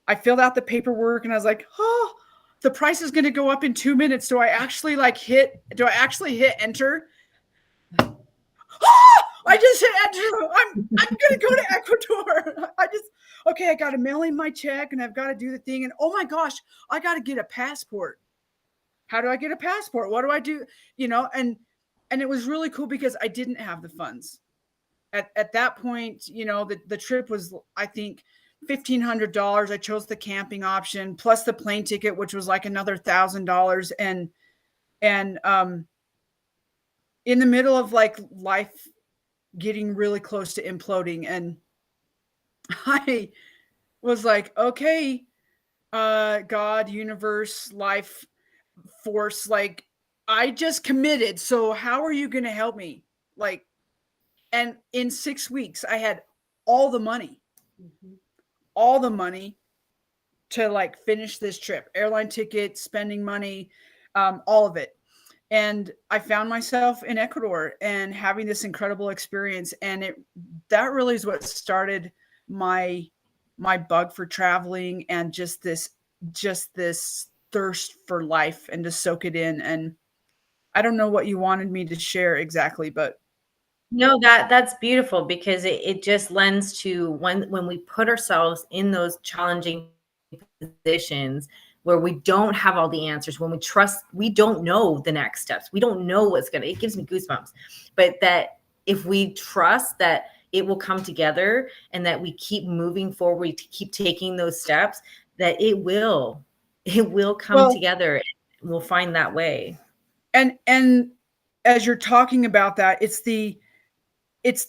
Speaker 1: I filled out the paperwork, and I was like, oh, the price is going to go up in 2 minutes. Do I actually hit enter? I just hit enter. I'm going to go to Ecuador. Okay, I got to mail in my check and I've got to do the thing. And oh my gosh, I got to get a passport. How do I get a passport? What do I do? And it was really cool because I didn't have the funds. At that point, the trip was, I think, $1,500. I chose the camping option plus the plane ticket, which was like another $1,000. And in the middle of life getting really close to imploding, and I was like, okay, God, universe, life force, I just committed. So how are you going to help me? And in 6 weeks, I had all the money to finish this trip, airline ticket, spending money, all of it. And I found myself in Ecuador and having this incredible experience. And that really is what started my bug for traveling and just this thirst for life and to soak it in. And I don't know what you wanted me to share exactly, but
Speaker 2: no, that's beautiful because it just lends to when we put ourselves in those challenging positions where we don't have all the answers, when we don't know the next steps. We don't know it gives me goosebumps, but that if we trust that it will come together and that we keep moving forward, to keep taking those steps, that it will come together and we'll find that way.
Speaker 1: And as you're talking about that, it's the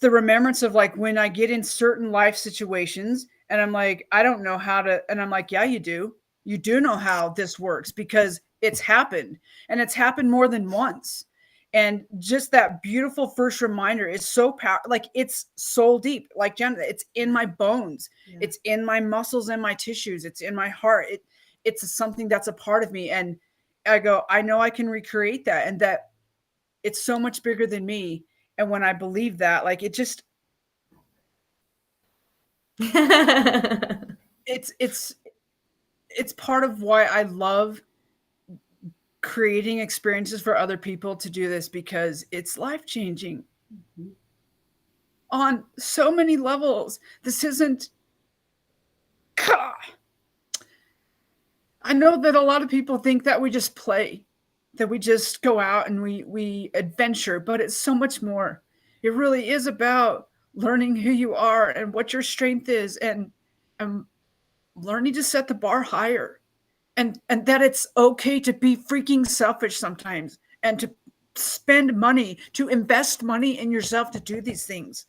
Speaker 1: remembrance of when I get in certain life situations and I'm like, I don't know how to, and I'm like, yeah, you do. You do know how this works because it's happened, and it's happened more than once. And just that beautiful first reminder is so powerful. It's soul deep, Jen, it's in my bones. Yeah. It's in my muscles and my tissues. It's in my heart. It's something that's a part of me. And I go, I know I can recreate that, and that it's so much bigger than me. And when I believe that, it just, it's part of why I love creating experiences for other people to do this, because it's life-changing on so many levels. This isn't, I know that a lot of people think that we just play, that we just go out and we adventure, but it's so much more. It really is about learning who you are and what your strength is, and learning to set the bar higher, and that it's okay to be freaking selfish sometimes, and to spend money, to invest money in yourself to do these things.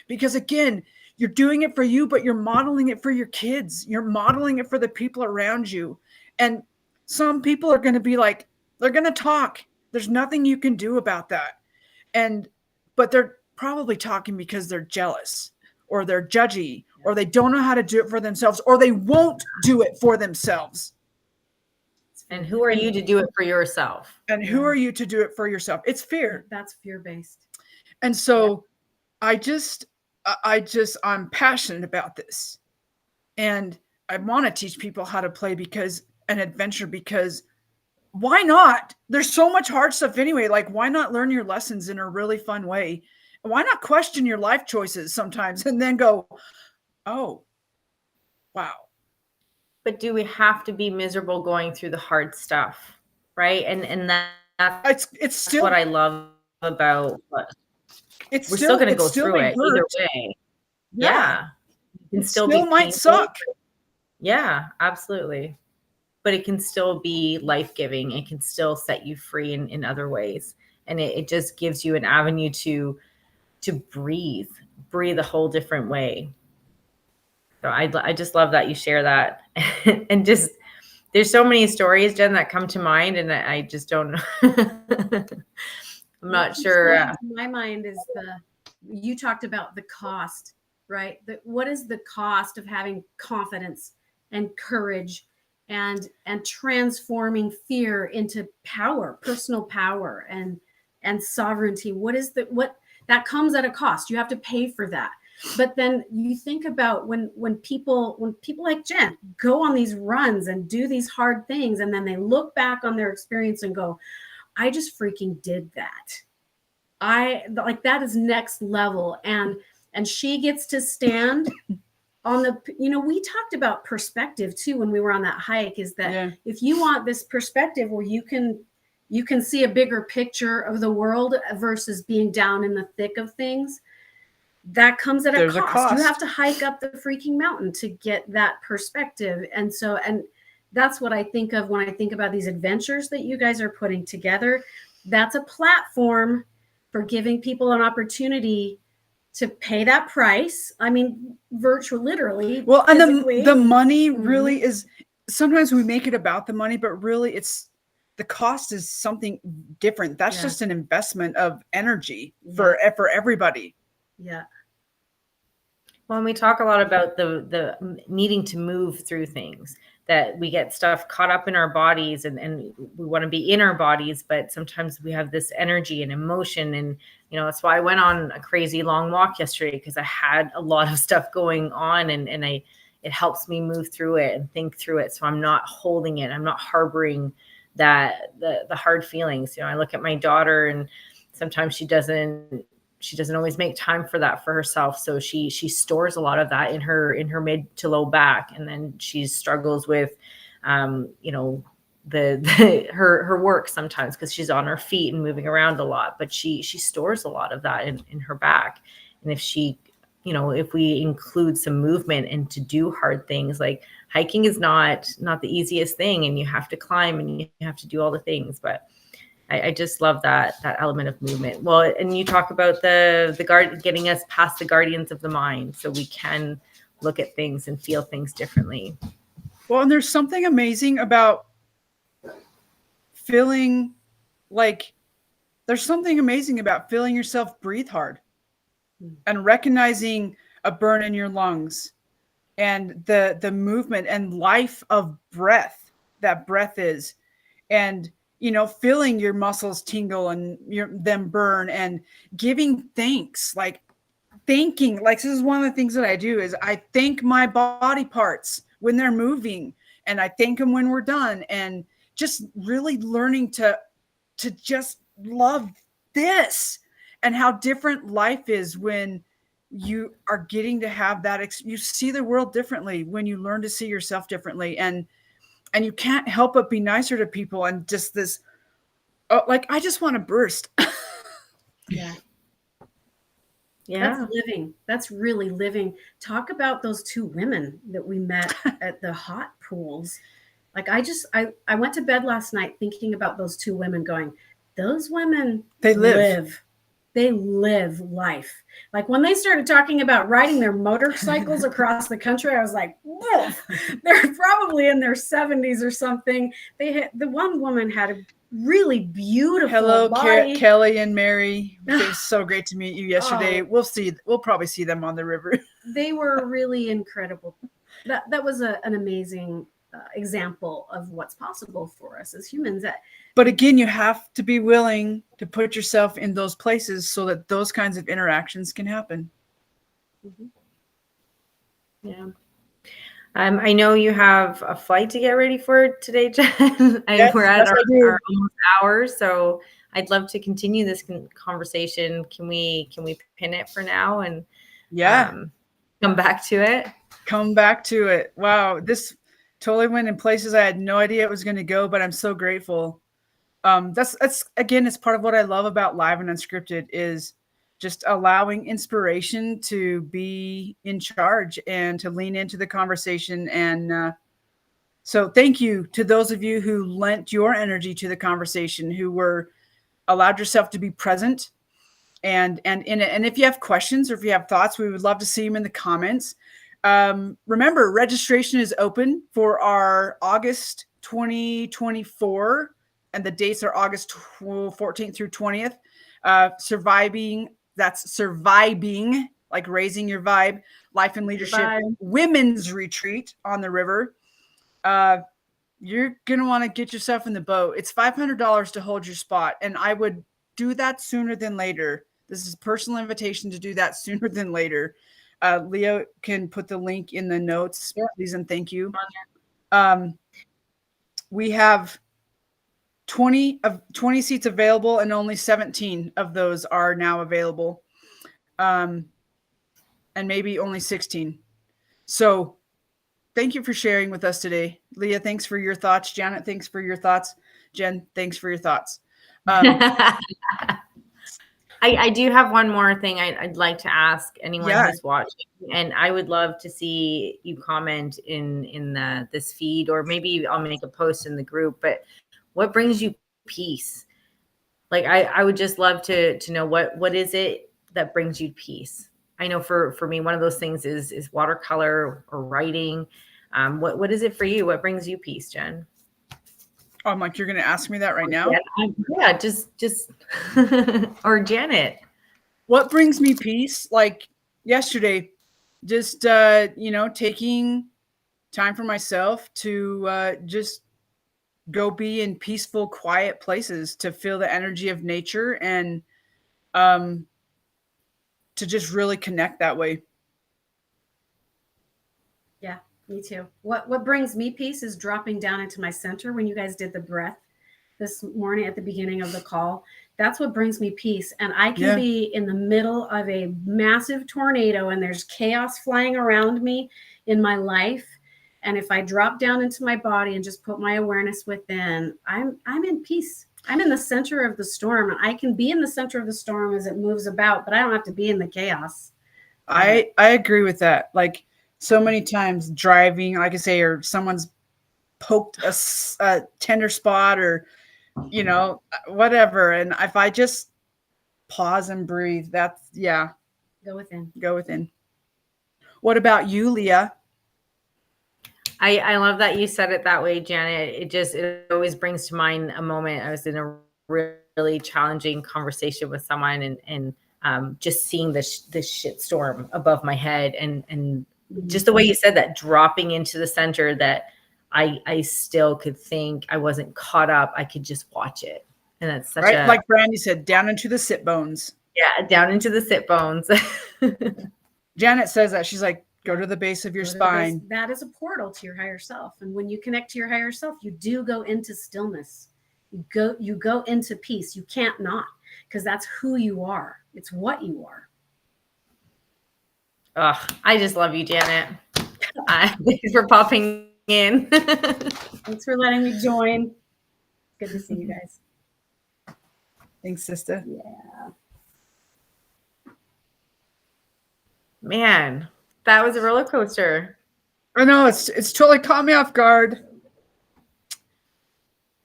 Speaker 1: Because again, you're doing it for you, but you're modeling it for your kids. You're modeling it for the people around you. And some people are going to be like, they're going to talk. There's nothing you can do about that. But they're probably talking because they're jealous, or they're judgy, or they don't know how to do it for themselves, or they won't do it for themselves.
Speaker 2: And who are you to do it for yourself?
Speaker 1: And who are you to do it for yourself? It's fear.
Speaker 4: That's fear-based.
Speaker 1: And so I'm passionate about this. And I want to teach people how to play an adventure, because why not? There's so much hard stuff anyway. Why not learn your lessons in a really fun way? Why not question your life choices sometimes and then go, oh, wow.
Speaker 2: But do we have to be miserable going through the hard stuff? Right. And that's still what I love about we're still going to go through it either way. Yeah. It still
Speaker 1: might suck.
Speaker 2: Yeah, absolutely. But it can still be life-giving. It can still set you free in other ways. And it just gives you an avenue to breathe a whole different way. So I just love that you share that. And just, there's so many stories, Jen, that come to mind, and I just don't know. I'm not sure.
Speaker 4: My mind is you talked about the cost, right? What is the cost of having confidence and courage and transforming fear into power, personal power and sovereignty? What that comes at a cost. You have to pay for that. But then you think about when people like Jen go on these runs and do these hard things, and then they look back on their experience and go, I just freaking did that. That is next level. And she gets to stand on the, we talked about perspective too when we were on that hike, is that if you want this perspective where you can see a bigger picture of the world versus being down in the thick of things, that comes at a cost. You have to hike up the freaking mountain to get that perspective. And that's what I think of when I think about these adventures that you guys are putting together. That's a platform for giving people an opportunity to pay that price. I mean, literally.
Speaker 1: Well, and the money really is, sometimes we make it about the money, but really the cost is something different. That's just an investment of energy for everybody.
Speaker 4: Yeah.
Speaker 2: Well, and we talk a lot about the needing to move through things, that we get stuff caught up in our bodies and we want to be in our bodies, but sometimes we have this energy and emotion. And, that's why I went on a crazy long walk yesterday, because I had a lot of stuff going on and it helps me move through it and think through it. So I'm not holding it. I'm not harboring the hard feelings. I look at my daughter, and sometimes she doesn't always make time for that for herself. So she stores a lot of that in her mid to low back. And then she struggles with, her work sometimes, because she's on her feet and moving around a lot, but she stores a lot of that in her back. And if we include some movement and to do hard things, like hiking is not the easiest thing, and you have to climb and you have to do all the things, but I just love that element of movement. Well, and you talk about the getting us past the guardians of the mind, so we can look at things and feel things differently.
Speaker 1: Well, and there's something amazing about feeling yourself breathe hard and recognizing a burn in your lungs and the movement and life of breath that breath is, and feeling your muscles tingle and them burn, and giving thanks, thanking. This is one of the things that I do, is I thank my body parts when they're moving, and I thank them when we're done, and just really learning to just love this, and how different life is when you are getting to have that. You see the world differently when you learn to see yourself differently, and you can't help but be nicer to people, and just this, I just want to burst.
Speaker 4: Yeah. That's living. That's really living. Talk about those two women that we met at the hot pools. I went to bed last night thinking about those two women, going, those women, they live. They live life. When they started talking about riding their motorcycles across the country, I was like, whoa, they're probably in their 70s or something. The one woman had a really beautiful body.
Speaker 1: Kelly and Mary. It was so great to meet you yesterday. We'll probably see them on the river.
Speaker 4: They were really incredible. That was an amazing example of what's possible for us as humans.
Speaker 1: But again, you have to be willing to put yourself in those places so that those kinds of interactions can happen.
Speaker 2: Mm-hmm. Yeah. I know you have a flight to get ready for today, Jen.
Speaker 1: Yes,
Speaker 2: we're at our almost hour, so I'd love to continue this conversation. Can we pin it for now and come back to it?
Speaker 1: Come back to it. Wow, this totally went in places I had no idea it was going to go, but I'm so grateful. That's again, it's part of what I love about Live and Unscripted, is just allowing inspiration to be in charge and to lean into the conversation. And so thank you to those of you who lent your energy to the conversation, who allowed yourself to be present and in it. And if you have questions or if you have thoughts, we would love to see them in the comments. Remember, registration is open for our August 2024, and the dates are August 14th through 20th. Surviving, like raising your vibe, life and leadership women's retreat on the river. You're going to want to get yourself in the boat. It's $500 to hold your spot, and I would do that sooner than later. This is a personal invitation to do that sooner than later. Leo can put the link in the notes,
Speaker 2: Yep.
Speaker 1: please and thank you. We have 20 seats available, and only 17 of those are now available, and maybe only 16. So thank you for sharing with us today. Leah, thanks for your thoughts. Janet, thanks for your thoughts. Jen, thanks for your thoughts.
Speaker 2: I do have one more thing I'd like to ask anyone
Speaker 1: Yeah.
Speaker 2: who's watching, and I would love to see you comment in this feed, or maybe I'll make a post in the group. But what brings you peace? Like I would just love to know what is it that brings you peace. I know for me, one of those things is watercolor or writing. What is it for you? What brings you peace, Jen?
Speaker 1: I'm like, you're going to ask me that right now?
Speaker 2: Yeah, just or Janet.
Speaker 1: What brings me peace? Like yesterday, just, taking time for myself to just go be in peaceful, quiet places, to feel the energy of nature, and to just really connect that way.
Speaker 4: Yeah, me too. What brings me peace is dropping down into my center when you guys did the breath this morning at the beginning of the call. That's what brings me peace. And I can be in the middle of a massive tornado and there's chaos flying around me in my life. And if I drop down into my body and just put my awareness within, I'm in peace. I'm in the center of the storm. I can be in the center of the storm as it moves about, but I don't have to be in the chaos.
Speaker 1: I agree with that. Like, so many times driving, like I say, or someone's poked a tender spot, or, whatever. And if I just pause and breathe, that's,
Speaker 4: Go within.
Speaker 1: Go within. What about you, Leah?
Speaker 2: I love that you said it that way, Janet. It always brings to mind a moment I was in a really challenging conversation with someone, and just seeing this shit storm above my head, and just the way you said that, dropping into the center, that I still could think. I wasn't caught up. I could just watch it. And that's such
Speaker 1: right. Like Brandy said, down into the sit bones.
Speaker 2: Yeah. Down into the sit bones.
Speaker 1: Janet says that. She's like, go to the base of your spine.
Speaker 4: That is a portal to your higher self. And when you connect to your higher self, you do go into stillness. You go into peace. You can't not, because that's who you are. It's what you are.
Speaker 2: I just love you, Janet. Thanks for popping in.
Speaker 4: Thanks for letting me join. Good to see you guys.
Speaker 1: Thanks, sister.
Speaker 4: Yeah.
Speaker 2: Man, that was a roller coaster.
Speaker 1: I know, it's totally caught me off guard.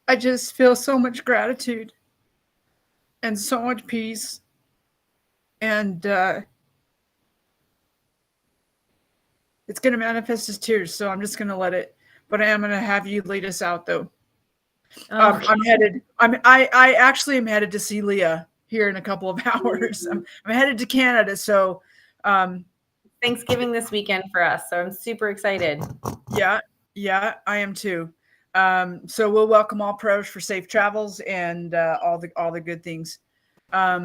Speaker 1: I just feel so much gratitude and so much peace. And it's going to manifest as tears, so I'm just going to let it. But I am going to have you lead us out, though.
Speaker 2: Okay.
Speaker 1: I actually am headed to see Leah here in a couple of hours. I'm headed to Canada, so
Speaker 2: Thanksgiving this weekend for us, so I'm super excited.
Speaker 1: Yeah, I am too. So we'll welcome all prayers for safe travels and all the good things. I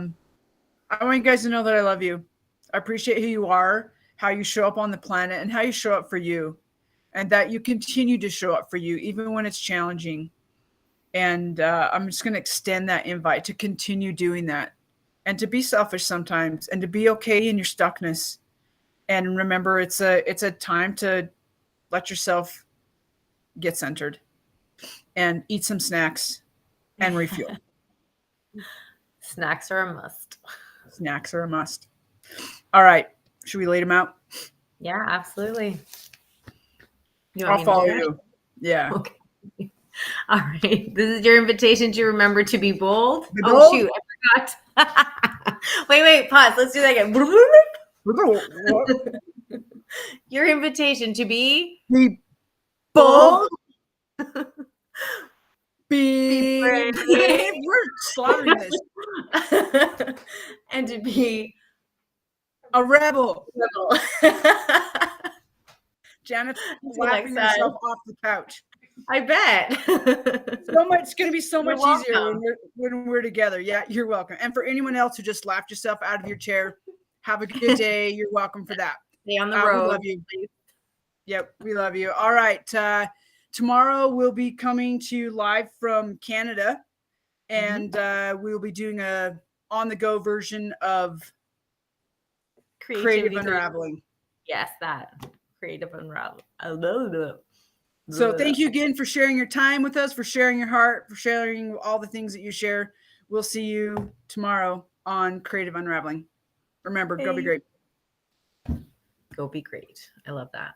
Speaker 1: want you guys to know that I love you. I appreciate who you are, how you show up on the planet, and how you show up for you, and that you continue to show up for you even when it's challenging. And I'm just going to extend that invite to continue doing that, and to be selfish sometimes, and to be okay in your stuckness. And remember, it's a time to let yourself get centered and eat some snacks and refuel.
Speaker 2: Snacks are a must.
Speaker 1: Snacks are a must. All right. Should we lead them out?
Speaker 2: Yeah, absolutely.
Speaker 1: I'll follow you. Yeah.
Speaker 2: Okay. All right. This is your invitation to remember to be bold.
Speaker 1: Be
Speaker 2: Oh,
Speaker 1: bold?
Speaker 2: shoot. I forgot. Wait. Pause. Let's do that again. Your invitation to be
Speaker 1: bold.
Speaker 2: Be brave.
Speaker 1: We're slaughtering this.
Speaker 2: And to be
Speaker 1: a rebel. Janet's
Speaker 2: Until
Speaker 1: laughing
Speaker 2: next
Speaker 1: herself off the couch.
Speaker 2: I bet.
Speaker 1: It's going to be so
Speaker 2: You're
Speaker 1: much easier
Speaker 2: welcome.
Speaker 1: when we're together. Yeah, you're welcome. And for anyone else who just laughed yourself out of your chair, have a good day. You're welcome for that.
Speaker 2: Stay on the
Speaker 1: We
Speaker 2: road.
Speaker 1: love you. Yep, we love you. All right. Tomorrow we'll be coming to you live from Canada, and we'll be doing a on-the-go version of Creative Unraveling.
Speaker 2: Yes, that Creative Unraveling.
Speaker 1: So thank you again for sharing your time with us, for sharing your heart, for sharing all the things that you share. We'll see you tomorrow on Creative Unraveling. Remember, go be great.
Speaker 2: Go be great. I love that.